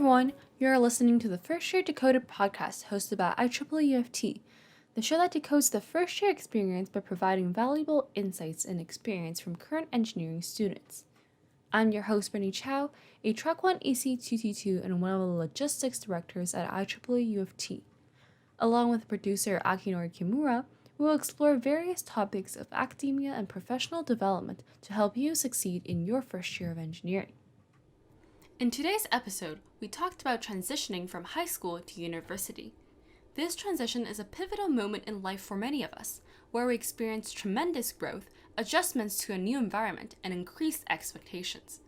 everyone, you are listening to the First Year Decoded podcast hosted by IEEE UofT, the show that decodes the first year experience by providing valuable insights and experience from current engineering students. I'm your host, Brittany Chow, a Track 1 AC2T2 and one of the logistics directors at IEEE UofT. Along with producer Akinori Kimura, we will explore various topics of academia and professional development to help you succeed in your first year of engineering. In today's episode, we talked about transitioning from high school to university. This transition is a pivotal moment in life for many of us, where we experience tremendous growth, adjustments to a new environment, and increased expectations.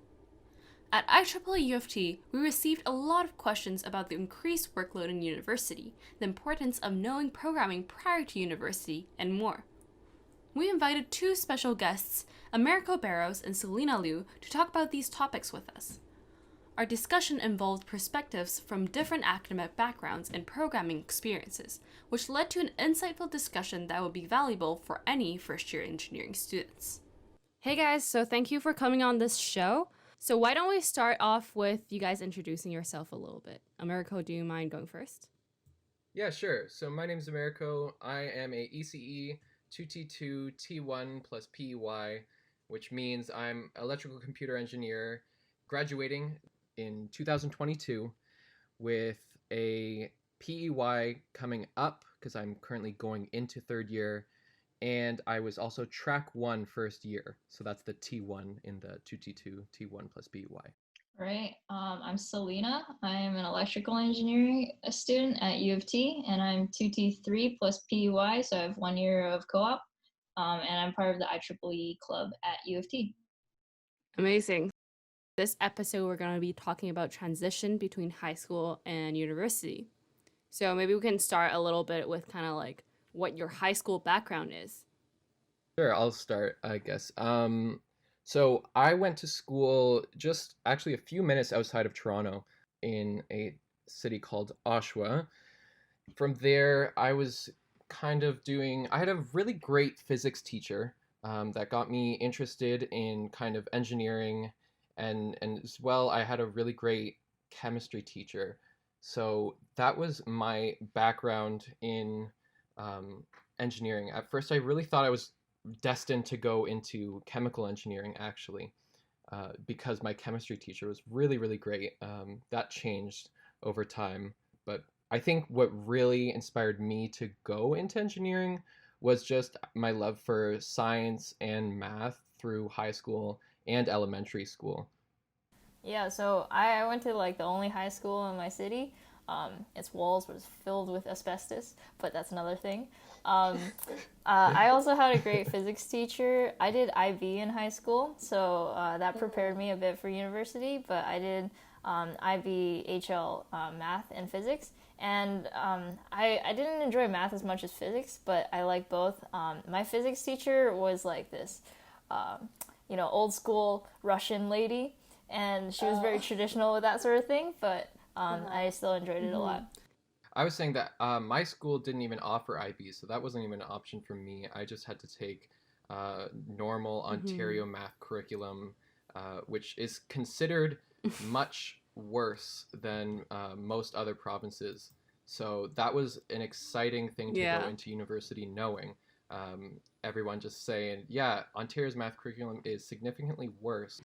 At IEEE UofT, we received a lot of questions about the increased workload in university, the importance of knowing programming prior to university, and more. We invited two special guests, Americo Barros and Selena Liu, to talk about these topics with us. Our discussion involved perspectives from different academic backgrounds and programming experiences, which led to an insightful discussion that would be valuable for any first-year engineering students. Hey guys, so thank you for coming on this show. So why don't we start off with you guys introducing yourself a little bit. Americo, do you mind going first? Yeah, sure. So my name is Americo. I am a ECE 2T2 T1 plus PEY, which means I'm electrical computer engineer graduating in 2022 with a PEY coming up because I'm currently going into third year, and I was also track 1 first year, so that's the T1 in the 2T2 T1 plus PEY. Right. I'm Selena. I'm an electrical engineering student at UofT, and I'm 2T3 plus PEY, so I have 1 year of co-op, and I'm part of the IEEE club at UofT. Amazing. This episode, we're going to be talking about transition between high school and university. So maybe we can start a little bit with kind of like what your high school background is. Sure, I'll start, I guess. So I went to school just actually a few minutes outside of Toronto in a city called Oshawa. From there, I was I had a really great physics teacher that got me interested in kind of engineering, and as well, I had a really great chemistry teacher. So that was my background in engineering. At first, I really thought I was destined to go into chemical engineering, actually, because my chemistry teacher was really, really great. That changed over time. But I think what really inspired me to go into engineering was just my love for science and math through high school and elementary school. Yeah, so I went to like the only high school in my city. Its walls was filled with asbestos, but that's another thing. I also had a great physics teacher. I did IB in high school, so that prepared me a bit for university, but I did IB HL math and physics. And I didn't enjoy math as much as physics, but I like both. My physics teacher was like this, old school Russian lady, and she was very traditional with that sort of thing, but I still enjoyed it a lot. I was saying that my school didn't even offer IB, so that wasn't even an option for me. I just had to take normal Ontario math curriculum, which is considered much worse than most other provinces. So that was an exciting thing to go into university knowing. Everyone just saying, yeah, Ontario's math curriculum is significantly worse.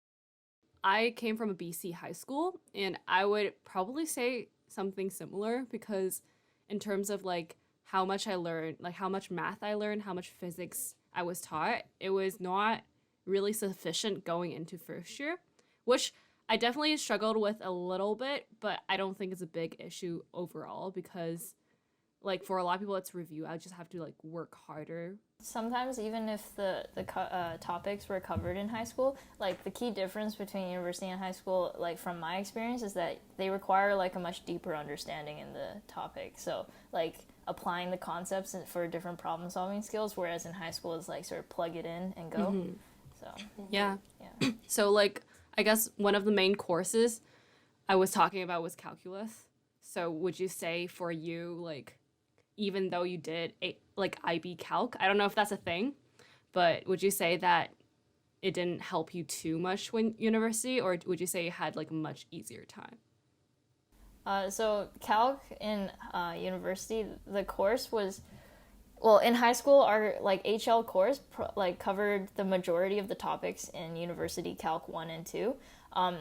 I came from a BC high school, and I would probably say something similar, because in terms of like how much I learned, like how much math I learned, how much physics I was taught, it was not really sufficient going into first year, which I definitely struggled with a little bit, but I don't think it's a big issue overall, because like for a lot of people it's review. I just have to like work harder. Sometimes even if the topics were covered in high school, like the key difference between university and high school, like from my experience, is that they require like a much deeper understanding in the topic. So like applying the concepts for different problem solving skills, whereas in high school it's like sort of plug it in and go. So yeah. So like I guess one of the main courses I was talking about was calculus. So would you say for you, like, even though you did IB Calc, I don't know if that's a thing, but would you say that it didn't help you too much when university, or would you say you had like a much easier time? So calc in university, the course was, well, in high school, our like HL course like covered the majority of the topics in university calc 1 and 2. Um,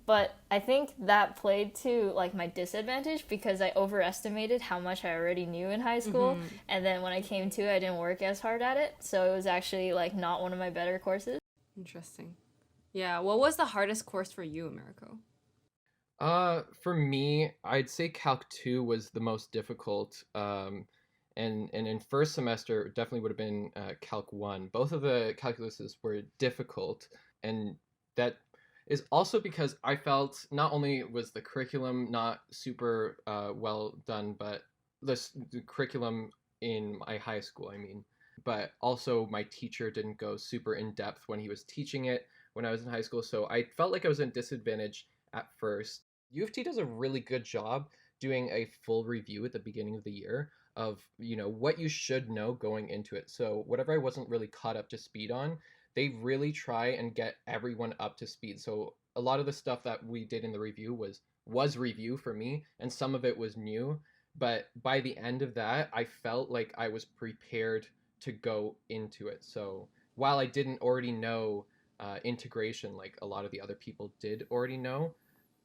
but I think that played to like my disadvantage because I overestimated how much I already knew in high school, and then when I came to it, I didn't work as hard at it, so it was actually like not one of my better courses. Interesting. Yeah, what was the hardest course for you, Americo? For me, I'd say Calc 2 was the most difficult. And in first semester, it definitely would have been Calc 1. Both of the calculuses were difficult, and that is also because I felt not only was the curriculum not super well done, but the curriculum in my high school, I mean, but also my teacher didn't go super in depth when he was teaching it when I was in high school, so I felt like I was in disadvantage at first. U of T does a really good job doing a full review at the beginning of the year of, you know, what you should know going into it. So whatever I wasn't really caught up to speed on, they really try and get everyone up to speed. So a lot of the stuff that we did in the review was review for me, and some of it was new, but by the end of that, I felt like I was prepared to go into it. So while I didn't already know integration like a lot of the other people did already know,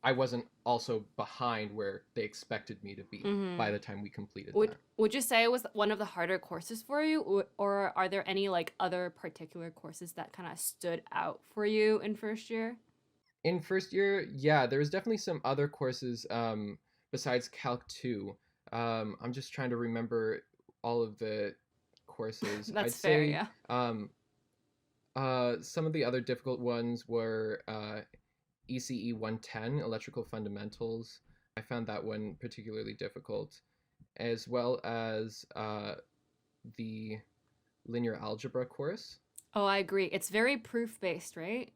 I wasn't also behind where they expected me to be by Mm-hmm. the time we completed Would that. would you say it was one of the harder courses for you, or are there any like other particular courses that kind of stood out for you in first year? In first year, yeah, there was definitely some other courses besides Calc 2. I'm just trying to remember all of the courses. I'd That's fair, say yeah. some of the other difficult ones were ECE 110, Electrical Fundamentals. I found that one particularly difficult, as well as the linear algebra course. Oh, I agree. It's very proof based, right?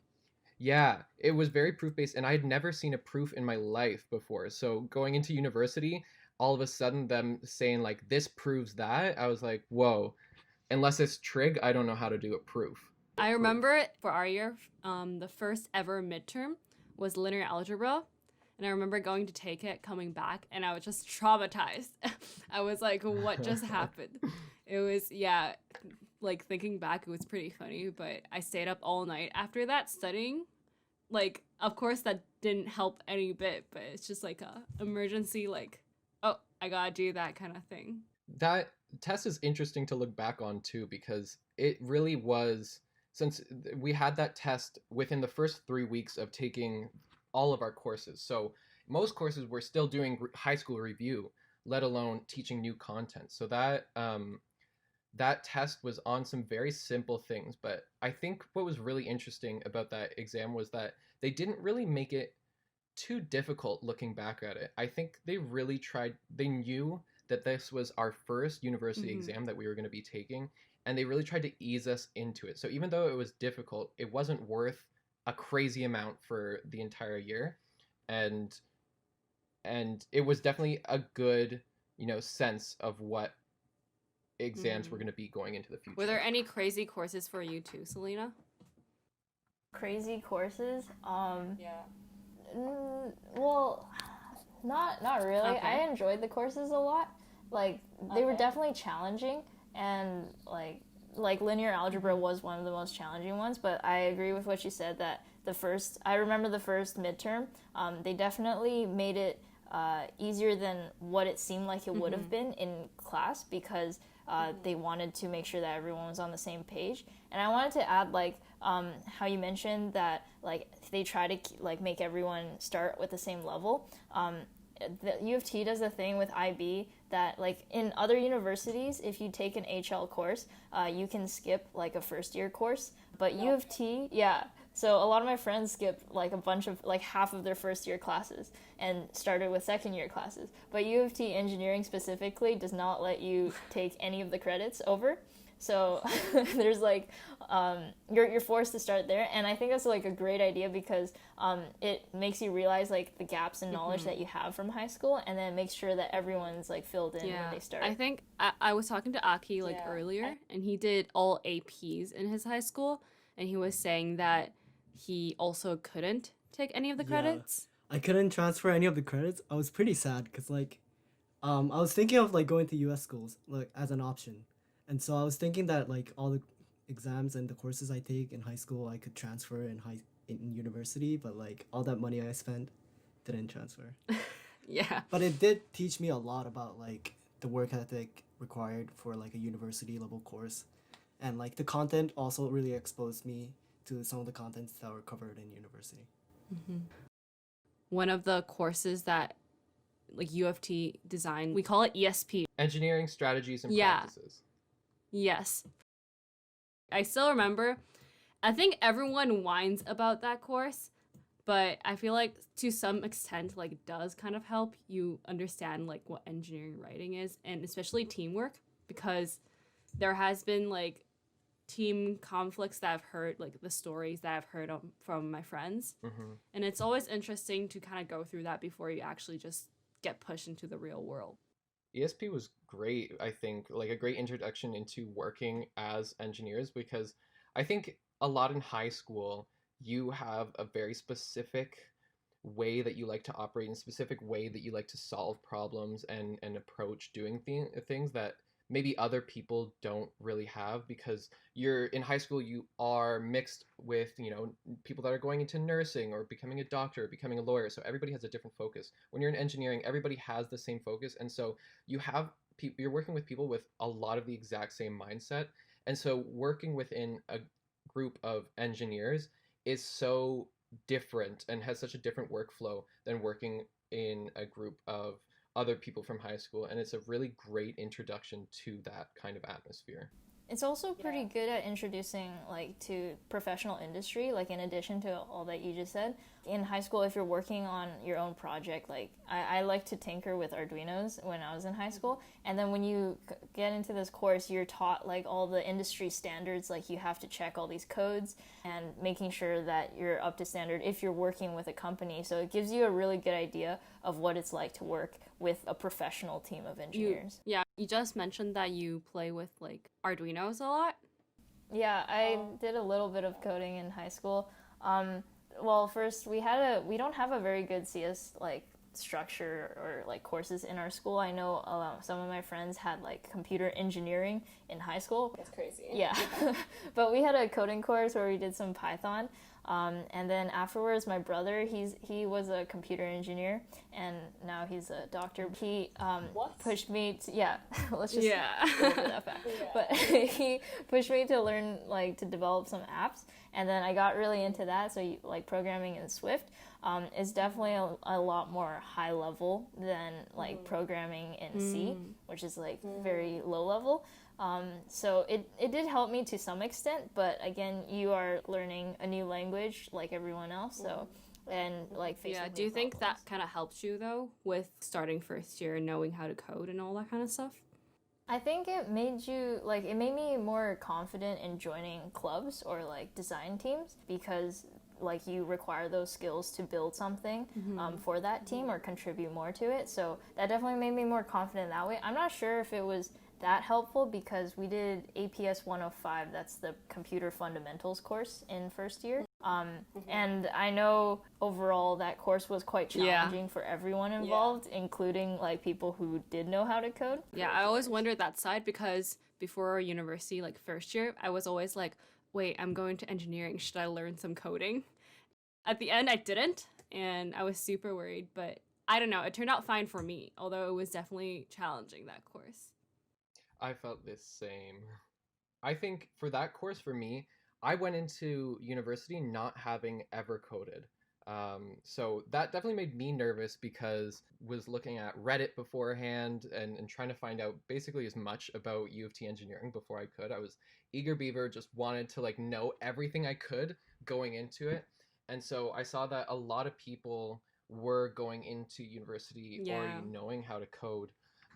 Yeah, it was very proof based, and I had never seen a proof in my life before. So going into university, all of a sudden them saying like this proves that, I was like, whoa. Unless it's trig, I don't know how to do a proof. I remember for our year, the first ever midterm was linear algebra. And I remember going to take it, coming back, and I was just traumatized. I was like, what just happened? It was, yeah, like thinking back, it was pretty funny, but I stayed up all night after that studying. Like, of course, that didn't help any bit, but it's just like a emergency, like, oh, I gotta do that kind of thing. That test is interesting to look back on too, because it really was, since we had that test within the first 3 weeks of taking all of our courses. So most courses were still doing high school review, let alone teaching new content. So that test was on some very simple things. But I think what was really interesting about that exam was that they didn't really make it too difficult looking back at it. I think they really tried, they knew that this was our first university Mm-hmm. exam that we were going to be taking, and they really tried to ease us into it. So even though it was difficult, it wasn't worth a crazy amount for the entire year. And it was definitely a good, you know, sense of what exams were Mm-hmm. going to be going into the Were future. there any crazy courses for you too, Selena? Crazy courses. Yeah. Well, not really. Okay. I enjoyed the courses a lot. Like they were definitely challenging, and like linear algebra was one of the most challenging ones. But I agree with what you said that I remember the first midterm. They definitely made it easier than what it seemed like it would have been in class because they wanted to make sure that everyone was on the same page. And I wanted to add like how you mentioned that like they try to like make everyone start with the same level. The U of T does a thing with IB that like in other universities, if you take an HL course, you can skip like a first year course. But U of T, yeah. So a lot of my friends skipped like a bunch of like half of their first year classes and started with second year classes. But U of T engineering specifically does not let you take any of the credits over. So there's like you're forced to start there, and I think that's like a great idea because it makes you realize like the gaps in knowledge that you have from high school, and then makes sure that everyone's like filled in when they start. I think I was talking to Aki like earlier, and he did all APs in his high school, and he was saying that he also couldn't take any of the Yeah, credits. I couldn't transfer any of the credits. I was pretty sad because like I was thinking of like going to US schools like as an option. And so I was thinking that like all the exams and the courses I take in high school I could transfer in university, but like all that money I spent didn't transfer. Yeah. But it did teach me a lot about like the work ethic required for like a university level course. And like the content also really exposed me to some of the contents that were covered in university. One of the courses that like U of T design, we call it ESP. Engineering strategies and Yeah. practices. Yes. I still remember, I think everyone whines about that course, but I feel like to some extent, like it does kind of help you understand like what engineering writing is, and especially teamwork, because there has been like team conflicts that I've heard, like the stories that I've heard from my friends. And it's always interesting to kind of go through that before you actually just get pushed into the real world. ESP was great, I think, like a great introduction into working as engineers, because I think a lot in high school, you have a very specific way that you like to operate, and specific way that you like to solve problems and approach doing things that maybe other people don't really have, because you're in high school, you are mixed with, you know, people that are going into nursing or becoming a doctor or becoming a lawyer, so everybody has a different focus. When you're in engineering, everybody has the same focus, and so you have you're working with people with a lot of the exact same mindset, and so working within a group of engineers is so different and has such a different workflow than working in a group of other people from high school, and it's a really great introduction to that kind of atmosphere. It's also pretty good at introducing like to professional industry, like in addition to all that you just said. In high school, if you're working on your own project, like I like to tinker with Arduinos when I was in high school, and then when you get into this course, you're taught like all the industry standards, like you have to check all these codes and making sure that you're up to standard if you're working with a company. So it gives you a really good idea of what it's like to work with a professional team of engineers. You just mentioned that you play with like Arduinos a lot. Yeah, I did a little bit of coding in high school. Well, first we don't have a very good CS like structure or like courses in our school. I know some of my friends had like computer engineering in high school. That's crazy. Yeah, but we had a coding course where we did some Python. And then afterwards, my brother, he was a computer engineer, and now he's a doctor. He pushed me to, yeah, let's just go over that fact. Yeah. But he pushed me to learn, like, to develop some apps, and then I got really into that. So, like, programming in Swift is definitely a lot more high level than, like, programming in C, which is, like, very low level. So it did help me to some extent, but again, you are learning a new language like everyone else, so, and like facing Yeah, new do you think problems. that kind of helped you though with starting first year and knowing how to code and all that kind of stuff? I think it made me more confident in joining clubs or like design teams, because like you require those skills to build something for that team or contribute more to it. So that definitely made me more confident that way. I'm not sure if it was that helpful because we did APS 105, that's the computer fundamentals course in first year. And I know overall that course was quite challenging for everyone involved, including like people who did know how to code. Yeah, I always wondered that side because before university, like first year, I was always like, wait, I'm going to engineering. Should I learn some coding? At the end, I didn't, and I was super worried, but I don't know. It turned out fine for me, although it was definitely challenging, that course. I felt this same. I think for that course, for me, I went into university not having ever coded. So that definitely made me nervous because was looking at Reddit beforehand and trying to find out basically as much about U of T engineering before I could. I was eager beaver, just wanted to like know everything I could going into it. And so I saw that a lot of people were going into university already knowing how to code.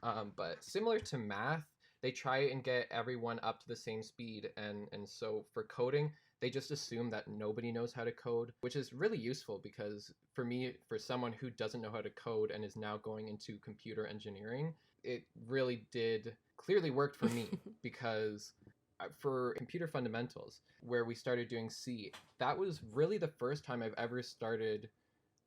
But similar to math, they try and get everyone up to the same speed. And so for coding, they just assume that nobody knows how to code, which is really useful because for me, for someone who doesn't know how to code and is now going into computer engineering, it really did clearly worked for me because for computer fundamentals, where we started doing C, that was really the first time I've ever started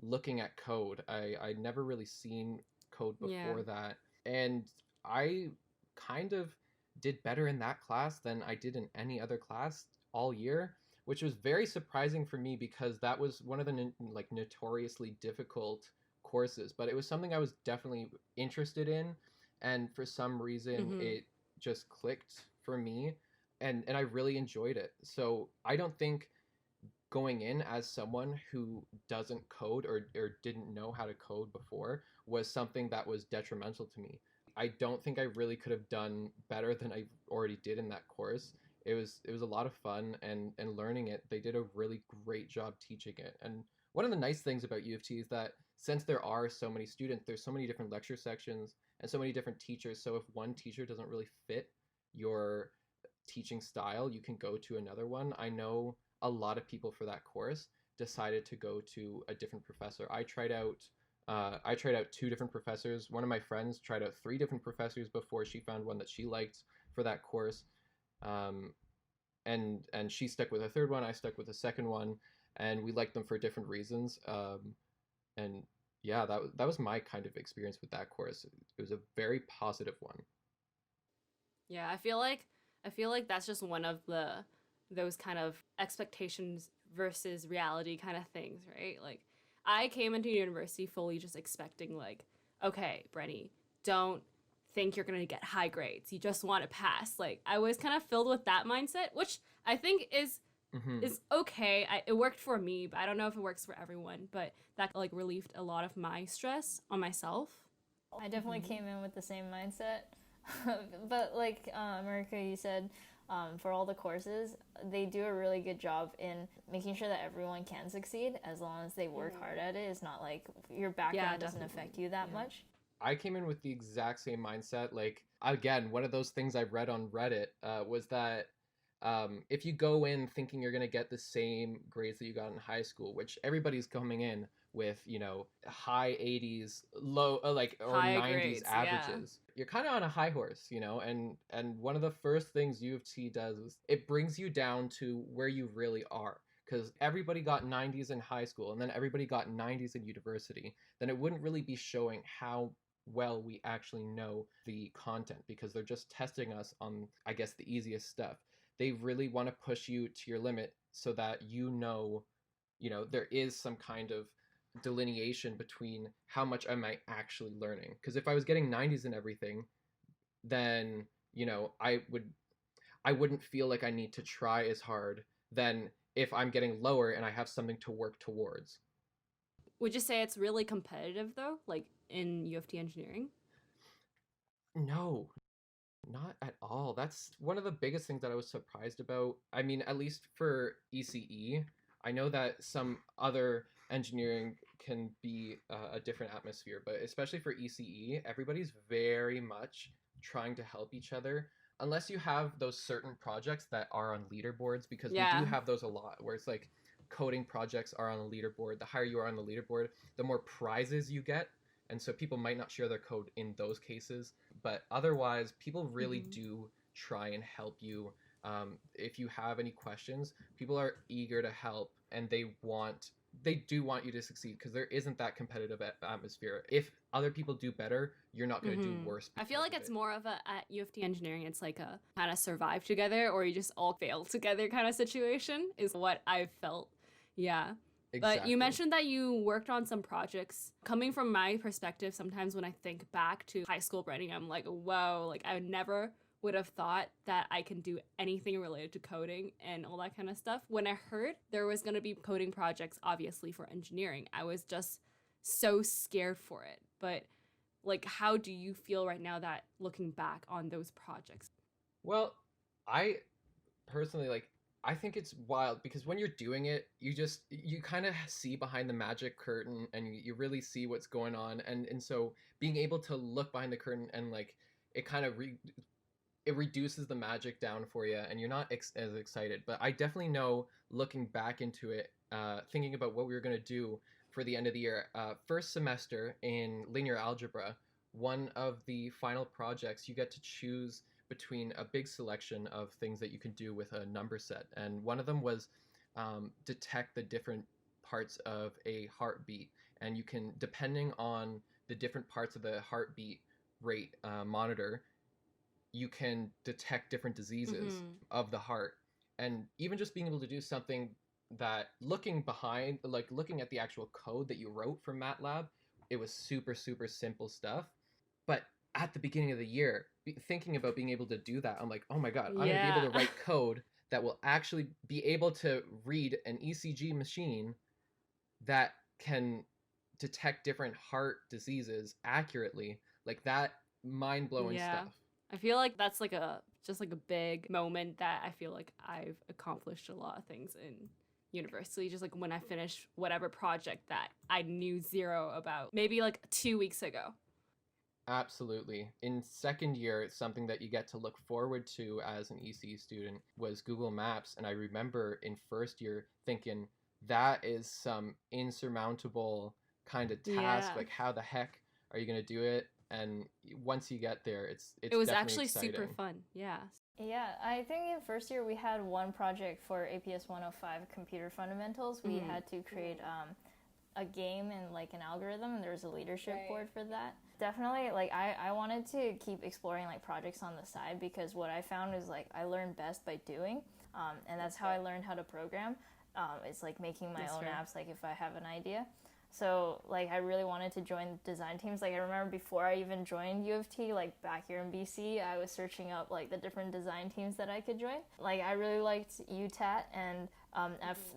looking at code. I'd never really seen code Yeah. before that. And I kind of did better in that class than I did in any other class all year, which was very surprising for me because that was one of the like notoriously difficult courses, but it was something I was definitely interested in, and for some reason Mm-hmm. it just clicked for me, and I really enjoyed it. So I don't think going in as someone who doesn't code or didn't know how to code before was something that was detrimental to me. I don't think I really could have done better than I already did in that course. It was a lot of fun, and learning it. They did a really great job teaching it. And one of the nice things about U of T is that since there are so many students, there's so many different lecture sections and so many different teachers. So if one teacher doesn't really fit your teaching style, you can go to another one. I know a lot of people for that course decided to go to a different professor. I tried out two different professors. One of my friends tried out three different professors before she found one that she liked for that course. Um, and she stuck with a third one. I stuck with a second one, and we liked them for different reasons. And yeah, that was my kind of experience with that course. It was a very positive one. Yeah, I feel like that's just one of the those kind of expectations versus reality kind of things, right? Like I came into university fully just expecting like, okay, Brenny, don't think you're going to get high grades. You just want to pass. Like I was kind of filled with that mindset, which I think Hmm. is okay. It worked for me, but I don't know if it works for everyone, but that like relieved a lot of my stress on myself. I definitely came in with the same mindset. But like America, you said, for all the courses, they do a really good job in making sure that everyone can succeed as long as they work hard at it. It's not like your background doesn't Definitely. affect you that Yeah. much. I came in with the exact same mindset. Like, again, one of those things I read on Reddit was that if you go in thinking you're going to get the same grades that you got in high school, which everybody's coming in with, high 80s, low, like, or High 90s grades, yeah. averages, you're kind of on a high horse, and one of the first things U of T does is it brings you down to where you really are. Because everybody got 90s in high school and then everybody got 90s in university, then it wouldn't really be showing how well we actually know the content because they're just testing us on, I guess, the easiest stuff. They really want to push you to your limit so that there is some kind of delineation between how much am I actually learning. Because if I was getting 90s in everything, then I wouldn't feel like I need to try as hard than if I'm getting lower and I have something to work towards. Would you say it's really competitive though, like in UFT engineering? No, not at all. That's one of the biggest things that I was surprised about. I mean, at least for ECE, I know that some other engineering can be a different atmosphere, but especially for ECE, everybody's very much trying to help each other. Unless you have those certain projects that are on leaderboards, because we do Yeah. have those a lot, where it's like coding projects are on a leaderboard. The higher you are on the leaderboard, the more prizes you get. And so people might not share their code in those cases, but otherwise people really Hmm. do try and help you. If you have any questions, people are eager to help, and they do want you to succeed because there isn't that competitive atmosphere. If other people do better, you're not going to do Hmm. worse I feel because like of it's it. more of a at UFT engineering. It's like a kind of survive together, or you just all fail together kind of situation. Is what I've felt. Yeah. But you Exactly. mentioned that you worked on some projects. Coming from my perspective, sometimes when I think back to high school Brenning, I'm like, whoa, like I never would have thought that I can do anything related to coding and all that kind of stuff. When I heard there was going to be coding projects, obviously for engineering, I was just so scared for it. But like, how do you feel right now that looking back on those projects? Well, I personally, like, I think it's wild because when you're doing it, you kind of see behind the magic curtain, and you really see what's going on, and so being able to look behind the curtain and like it kind of it reduces the magic down for you, and you're not as excited. But I definitely know, looking back into it, thinking about what we were going to do for the end of the year, first semester in linear algebra, one of the final projects, you get to choose between a big selection of things that you can do with a number set, and one of them was detect the different parts of a heartbeat. and you can, depending on the different parts of the heartbeat rate monitor, you can detect different diseases of the heart. And even just being able to do something that, looking at the actual code that you wrote for MATLAB, it was super, super simple stuff. But at the beginning of the year, thinking about being able to do that, I'm like, oh my God, I'm going to be able to write code that will actually be able to read an ECG machine that can detect different heart diseases accurately. Like, that mind-blowing stuff. I feel like that's like just like a big moment that I feel like I've accomplished a lot of things in university. Just like when I finished whatever project that I knew zero about, maybe like 2 weeks ago. Absolutely. In second year, something that you get to look forward to as an EC student was Google Maps. And I remember in first year thinking, that is some insurmountable kind of task. Like, how the heck are you going to do it? And once you get there, it was actually exciting. Super fun. Yeah. Yeah, I think in first year we had one project for APS 105 Computer Fundamentals. We had to create a game and like an algorithm, and there was a leadership board for that. Definitely, like I wanted to keep exploring like projects on the side, because what I found is like I learn best by doing, and that's how I learned how to program. It's like making my own apps, like if I have an idea. So like I really wanted to join design teams. Like I remember before I even joined U of T, like back here in BC, I was searching up like the different design teams that I could join. Like I really liked UTAT, and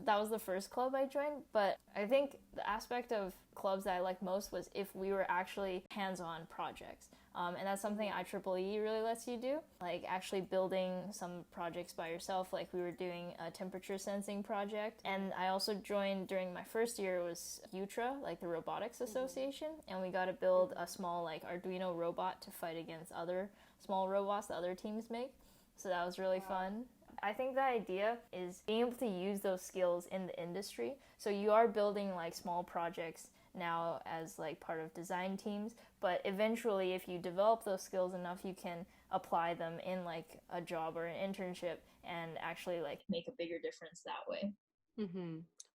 that was the first club I joined. But I think the aspect of clubs that I liked most was if we were actually hands-on projects. And that's something IEEE really lets you do, like actually building some projects by yourself. Like we were doing a temperature sensing project, and I also joined during my first year was UTRA, like the Robotics Association, and we got to build a small like Arduino robot to fight against other small robots that other teams make. So that was really fun. I think the idea is being able to use those skills in the industry. So you are building like small projects now as like part of design teams, but eventually if you develop those skills enough, you can apply them in like a job or an internship and actually like make a bigger difference that way.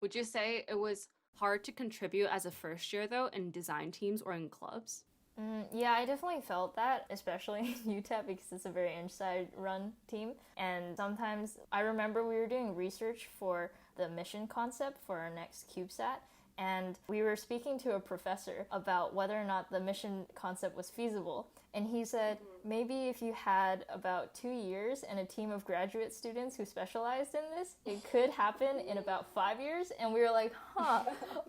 Would you say it was hard to contribute as a first year though in design teams or in clubs? Yeah, I definitely felt that, especially in UTEP, because it's a very inside run team. And sometimes I remember we were doing research for the mission concept for our next CubeSat, and we were speaking to a professor about whether or not the mission concept was feasible. And he said, maybe if you had about 2 years and a team of graduate students who specialized in this, it could happen in about 5 years. And we were like,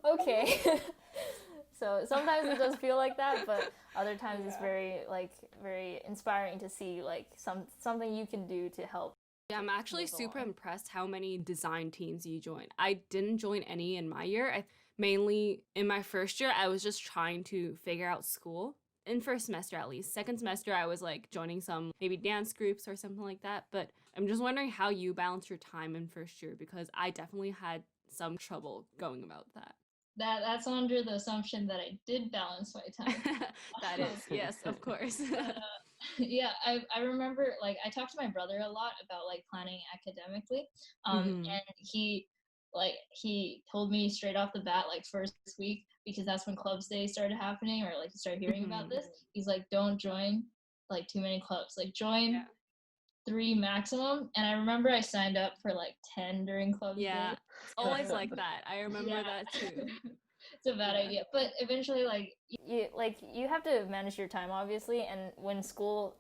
okay. So sometimes it does feel like that, but other times it's very inspiring to see like something you can do to help. Yeah, I'm actually super impressed how many design teams you joined. I didn't join any in my year. Mainly in my first year, I was just trying to figure out school. In first semester at least. Second semester, I was like joining some maybe dance groups or something like that. But I'm just wondering how you balance your time in first year, because I definitely had some trouble going about that. That's under the assumption that I did balance my time. That is, yes, of course. Yeah, I remember, like, I talked to my brother a lot about, like, planning academically, and he told me straight off the bat, like, first week, because that's when clubs day started happening, or, like, you start hearing about this, he's like, don't join, like, too many clubs. Like, join 3 maximum. And I remember I signed up for, like, 10 during clubs day. It's always like that. I remember that, too. It's a bad idea, but eventually you have to manage your time, obviously, and when school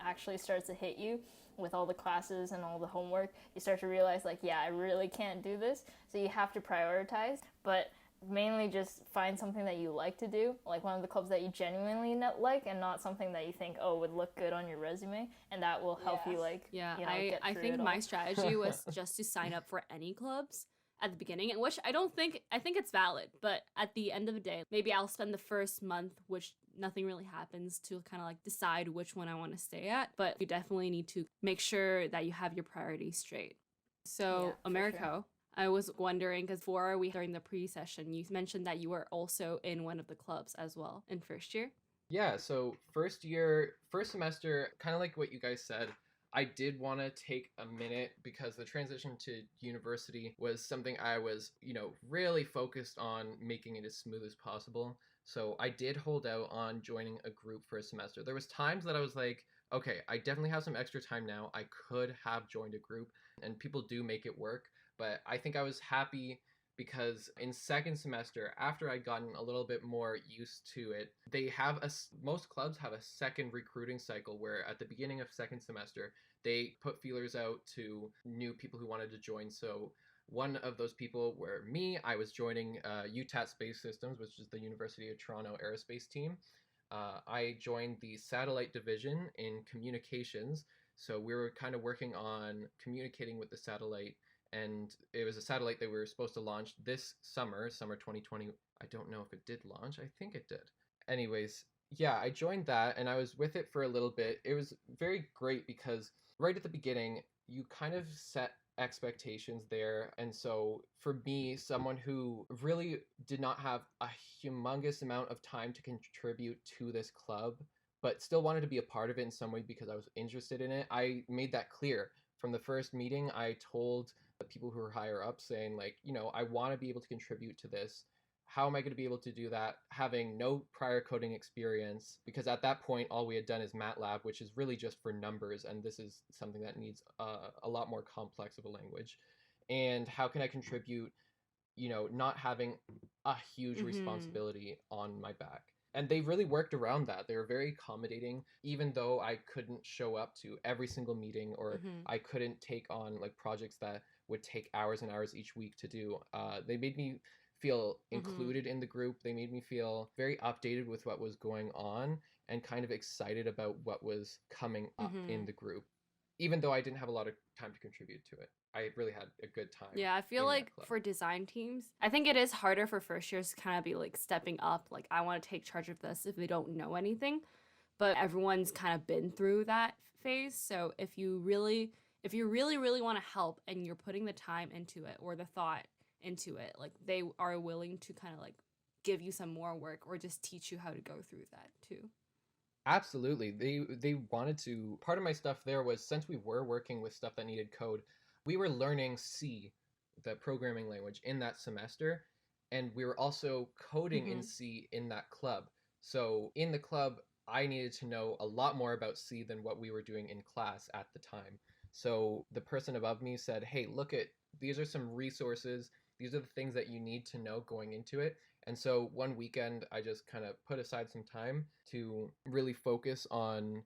actually starts to hit you with all the classes and all the homework, you start to realize I really can't do this, so you have to prioritize. But mainly just find something that you like to do, like one of the clubs that you genuinely like, and not something that you think would look good on your resume, and that will help you I think my strategy was just to sign up for any clubs at the beginning, which I think it's valid, but at the end of the day, maybe I'll spend the first month, which nothing really happens, to kind of like decide which one I want to stay at. But you definitely need to make sure that you have your priorities straight. So Americo, I was wondering, because during the pre-session, you mentioned that you were also in one of the clubs as well in first year. Yeah, so first semester, kind of like what you guys said, I did want to take a minute because the transition to university was something I was, really focused on making it as smooth as possible. So I did hold out on joining a group for a semester. There was times that I was like, okay, I definitely have some extra time now. I could have joined a group, and people do make it work. But I think I was happy because in second semester, after I'd gotten a little bit more used to it, most clubs have a second recruiting cycle where at the beginning of second semester, they put feelers out to new people who wanted to join. So one of those people were me. I was joining UTAT Space Systems, which is the University of Toronto Aerospace team. I joined the satellite division in communications. So we were kind of working on communicating with the satellite, and it was a satellite that we were supposed to launch this summer 2020. I don't know if it did launch. I think it did. Anyways, yeah, I joined that and I was with it for a little bit. It was very great because right at the beginning, you kind of set expectations there. And so for me, someone who really did not have a humongous amount of time to contribute to this club, but still wanted to be a part of it in some way because I was interested in it, I made that clear. From the first meeting, I told the people who are higher up saying, like, I want to be able to contribute to this. How am I going to be able to do that having no prior coding experience? Because at that point, all we had done is MATLAB, which is really just for numbers. And this is something that needs a lot more complex of a language. And how can I contribute, not having a huge responsibility on my back? And they really worked around that. They were very accommodating, even though I couldn't show up to every single meeting, or I couldn't take on like projects that would take hours and hours each week to do. They made me feel included in the group. They made me feel very updated with what was going on and kind of excited about what was coming up in the group, even though I didn't have a lot of time to contribute to it. I really had a good time. Yeah, I feel like for design teams, I think it is harder for first years to kind of be like stepping up. Like, I want to take charge of this if they don't know anything. But everyone's kind of been through that phase. So if you really want to help and you're putting the time into it or the thought into it, like, they are willing to kind of like give you some more work or just teach you how to go through that too. Absolutely. They wanted to. Part of my stuff there was, since we were working with stuff that needed code, we were learning C, the programming language, in that semester, and we were also coding in C in that club. So in the club, I needed to know a lot more about C than what we were doing in class at the time. So the person above me said, "Hey, these are some resources. These are the things that you need to know going into it." And so one weekend, I just kind of put aside some time to really focus on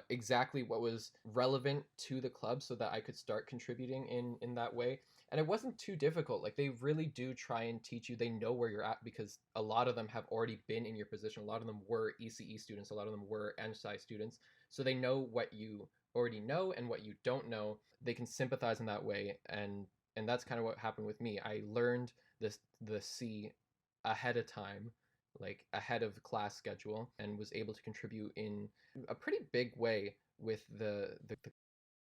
exactly what was relevant to the club so that I could start contributing in that way. And it wasn't too difficult. Like, they really do try and teach you. They know where you're at because a lot of them have already been in your position. A lot of them were ECE students. A lot of them were NSci students. So they know what you already know and what you don't know. They can sympathize in that way. And that's kind of what happened with me. I learned the C ahead of time, like ahead of the class schedule, and was able to contribute in a pretty big way with the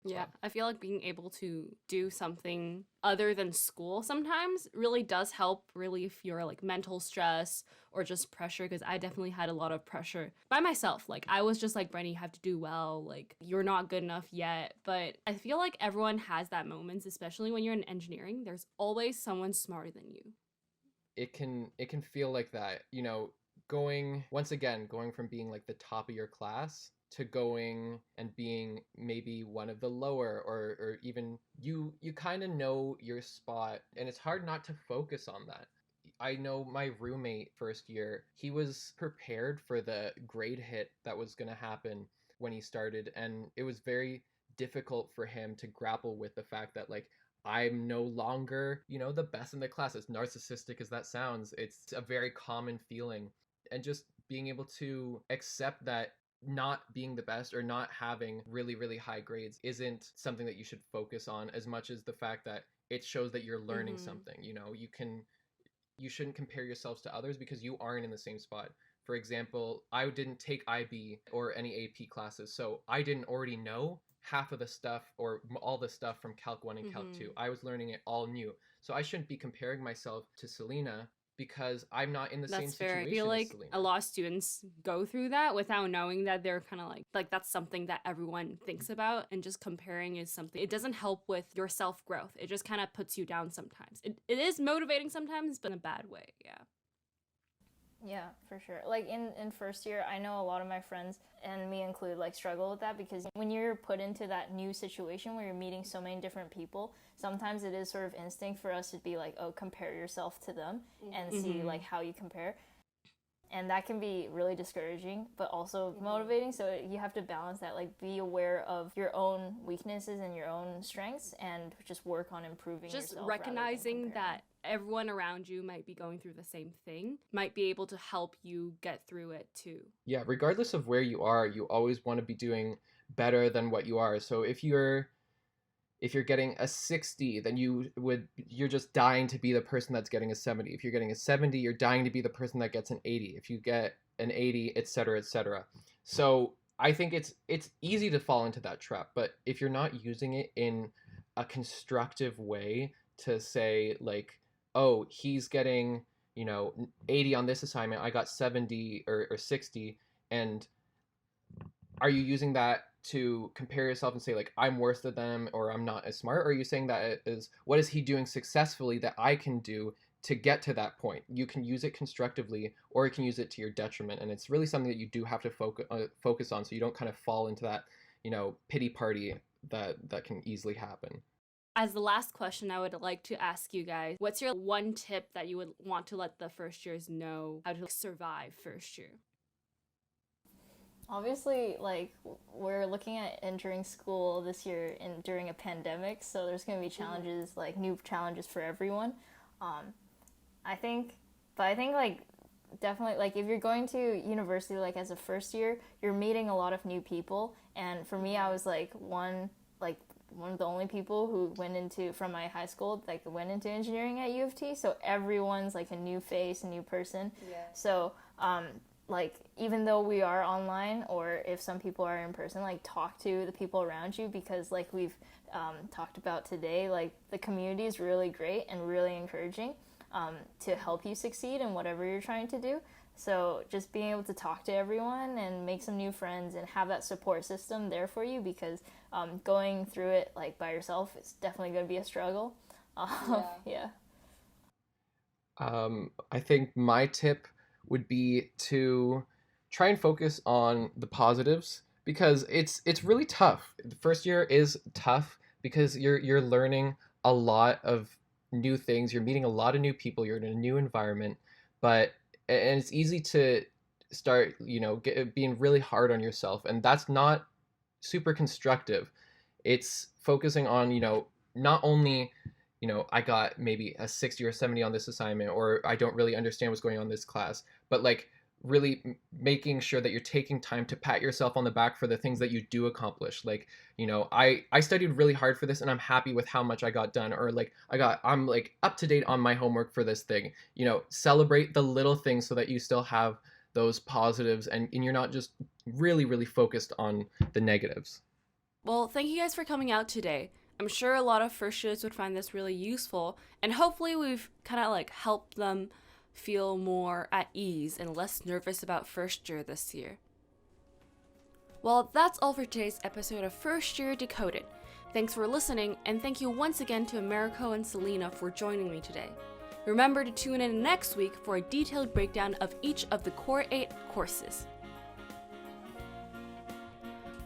Yeah, I feel like being able to do something other than school sometimes really does help relieve your like mental stress or just pressure, because I definitely had a lot of pressure by myself. Like, I was just like, Brenny, you have to do well, like, you're not good enough yet. But I feel like everyone has that moments, especially when you're in engineering. There's always someone smarter than you. It can feel like that, going from being like the top of your class to going and being maybe one of the lower, or even you kind of know your spot, and it's hard not to focus on that. I know my roommate first year, he was prepared for the grade hit that was going to happen when he started, and it was very difficult for him to grapple with the fact that, like, I'm no longer, the best in the class. As narcissistic as that sounds, it's a very common feeling. And just being able to accept that not being the best or not having really, really high grades isn't something that you should focus on as much as the fact that it shows that you're learning something. You shouldn't compare yourselves to others because you aren't in the same spot. For example, I didn't take IB or any AP classes, so I didn't already know half of the stuff or all the stuff from Calc 1 and Calc 2. I was learning it all new. So I shouldn't be comparing myself to Selena because I'm not in the same That's fair. situation I feel as like Selena. a lot of students go through that without knowing that they're kind of like that's something that everyone thinks about, and just comparing is something, it doesn't help with your self-growth. It just kind of puts you down sometimes. It is motivating sometimes, but in a bad way. Yeah. Yeah, for sure. Like in first year, I know a lot of my friends, and me included, like struggle with that, because when you're put into that new situation where you're meeting so many different people, sometimes it is sort of instinct for us to be like, oh, compare yourself to them and see like how you compare. And that can be really discouraging, but also motivating. So you have to balance that, like be aware of your own weaknesses and your own strengths, and just work on improving Just yourself. rather than recognizing comparing. that everyone around you might be going through the same thing might be able to help you get through it too. Yeah, regardless of where you are, you always want to be doing better than what you are. So if you're getting a 60, then you're just dying to be the person that's getting a 70. If you're getting a 70, you're dying to be the person that gets an 80. If you get an 80, etc., etc. So I think it's easy to fall into that trap, but if you're not using it in a constructive way to say like, oh, he's getting 80 on this assignment, I got 70 or 60, and are you using that to compare yourself and say like I'm worse than them or I'm not as smart? Or are you saying that it is, what is he doing successfully that I can do to get to that point? You can use it constructively, or you can use it to your detriment, and it's really something that you do have to focus on, so you don't kind of fall into that pity party that can easily happen. As the last question, I would like to ask you guys, what's your one tip that you would want to let the first years know how to survive first year? Obviously, like we're looking at entering school this year during a pandemic, so there's going to be challenges, like new challenges for everyone. I think like definitely, like if you're going to university like as a first year, you're meeting a lot of new people, and for me, I was like one of the only people who went into from my high school went into engineering at U of T. So everyone's like a new face, a new person. Yeah. So like even though we are online, or if some people are in person, like talk to the people around you, because like we've talked about today, like the community is really great and really encouraging to help you succeed in whatever you're trying to do. So just being able to talk to everyone and make some new friends and have that support system there for you, because going through it like by yourself is definitely going to be a struggle. Yeah. I think my tip would be to try and focus on the positives, because it's really tough. The first year is tough because you're learning a lot of new things, you're meeting a lot of new people, you're in a new environment, and it's easy to start being really hard on yourself, and that's not super constructive. It's focusing on not only I got maybe a 60 or 70 on this assignment, or I don't really understand what's going on in this class, but like really making sure that you're taking time to pat yourself on the back for the things that you do accomplish. Like, I studied really hard for this and I'm happy with how much I got done, or like I'm like up to date on my homework for this thing. Celebrate the little things so that you still have those positives, and you're not just really, really focused on the negatives. Well, thank you guys for coming out today. I'm sure a lot of first years would find this really useful, and hopefully we've kind of like helped them feel more at ease and less nervous about first year this year. Well, that's all for today's episode of First Year Decoded. Thanks for listening, and thank you once again to Americo and Selena for joining me today. Remember to tune in next week for a detailed breakdown of each of the Core 8 courses.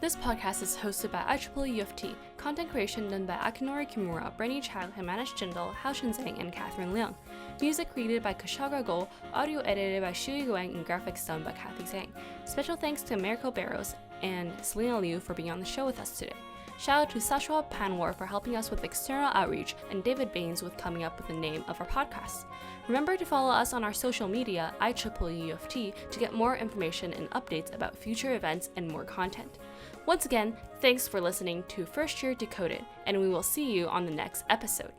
This podcast is hosted by IEEE UofT, content creation done by Akinori Kimura, Brenny Chag, Himanish Jindal, Haoshin Zhang, and Catherine Leung. Music created by Kashaga Gold, audio edited by Shui Guang, and graphics done by Kathy Zhang. Special thanks to Americo Barros and Selena Liu for being on the show with us today. Shout out to Sashwa Panwar for helping us with external outreach, and David Baines with coming up with the name of our podcast. Remember to follow us on our social media, IEEE UofT, to get more information and updates about future events and more content. Once again, thanks for listening to First Year Decoded, and we will see you on the next episode.